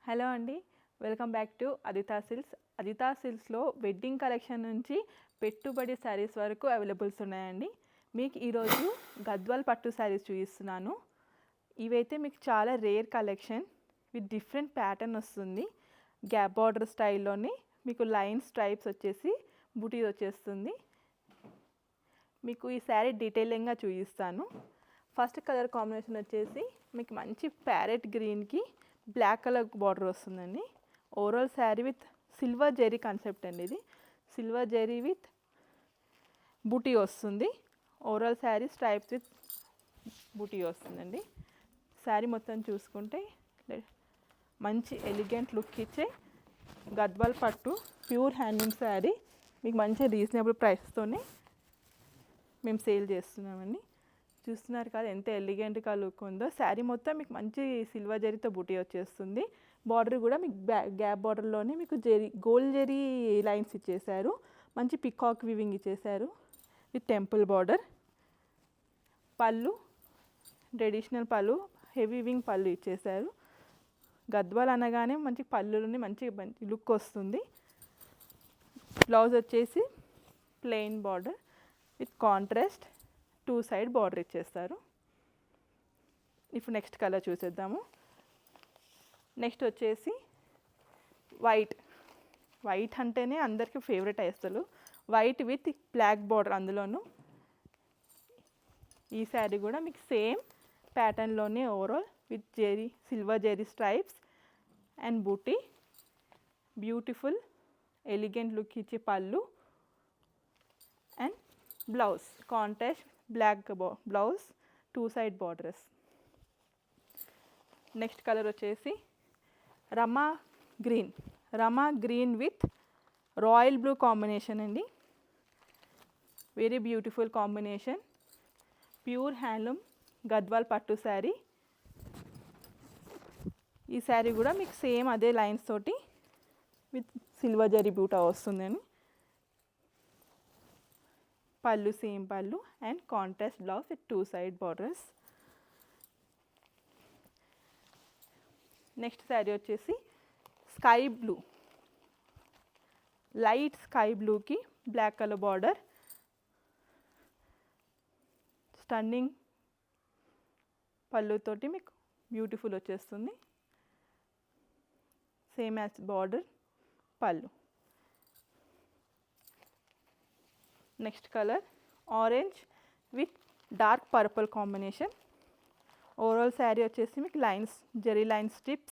Hello అండి, welcome back to Aditha silks. Aditha సిల్క్స్లో wedding collection నుంచి పెట్టుబడి శారీస్ వరకు అవైలబుల్స్ ఉన్నాయండి. మీకు ఈరోజు గద్వాల్ పట్టు శారీస్ చూపిస్తున్నాను. ఇవైతే మీకు చాలా rare collection with different pattern వస్తుంది. గ్యాప్ బార్డర్ స్టైల్లోని మీకు లైన్ స్ట్రైప్స్ వచ్చేసి బూటీ వచ్చేస్తుంది. మీకు ఈ శారీ డీటెయిలింగ్గా చూపిస్తాను. ఫస్ట్ కలర్ కాంబినేషన్ వచ్చేసి మీకు మంచి ప్యారెట్ గ్రీన్కి బ్లాక్ కలర్ బార్డర్ వస్తుందండి. Overall sari with silver zari concept అండి. ఇది సిల్వర్ జెరీ విత్ బూటీ వస్తుంది. Overall sari stripes with buti వస్తుందండి. శారీ మొత్తం చూసుకుంటే మంచి ఎలిగెంట్ లుక్ ఇచ్చే గద్వాల్ పట్టు ప్యూర్ హ్యాండ్లూమ్ శారీ మీకు మంచి రీజనబుల్ ప్రైస్తోనే మేము సేల్ చేస్తున్నామండి. చూస్తున్నారు కదా ఎంత ఎలిగెంట్గా లుక్ ఉందో. శారీ మొత్తం మీకు మంచి సిల్వర్ జరీతో బూటీ వచ్చేస్తుంది. బార్డర్ కూడా మీకు గ్యాప్ బార్డర్లోనే మీకు గోల్డ్ జరీ లైన్స్ ఇచ్చేసారు. మంచి పికాక్ వివింగ్ ఇచ్చేసారు విత్ టెంపుల్ బార్డర్. పళ్ళు ట్రెడిషనల్ పళ్ళు, హెవీ వివింగ్ పళ్ళు ఇచ్చేసారు. గద్వాల్ అనగానే మంచి పళ్ళులోని మంచి లుక్ వస్తుంది. బ్లౌజ్ వచ్చేసి plain border with contrast 2 side border ఇచ్చేస్తారు. ఇప్పుడు నెక్స్ట్ కలర్ చూసేద్దాము. నెక్స్ట్ వచ్చేసి వైట్ అంటేనే అందరికీ ఫేవరెట్ అసలు. White with black border. అందులోనూ ఈ శారీ కూడా మీకు సేమ్ ప్యాటర్న్లోనే overall with zari silver zari stripes and buti. Beautiful elegant look ఇచ్చే పళ్ళు and blouse contrast black blouse 2 side borders. Next colour వచ్చేసి Rama green with royal blue combination అండి. Very beautiful combination. Pure handloom Gadwal పట్టు శారీ. ఈ శారీ కూడా మీకు సేమ్ అదే లైన్స్ తోటి విత్ సిల్వర్ జరీ బూటా వస్తుందండి. పళ్ళు సేమ్ పళ్ళు and contrast blouse with 2 side borders. Next sari వచ్చేసి స్కై బ్లూ, లైట్ స్కై బ్లూకి బ్లాక్ కలర్ బార్డర్. స్టన్నింగ్ పళ్ళుతోటి మీకు బ్యూటిఫుల్ వచ్చేస్తుంది. సేమ్ యాజ్ బార్డర్ పళ్ళు. Next colour orange with dark purple combination. Overall sari వచ్చేసి మీకు లైన్స్ జెరీ లైన్ స్ట్రిప్స్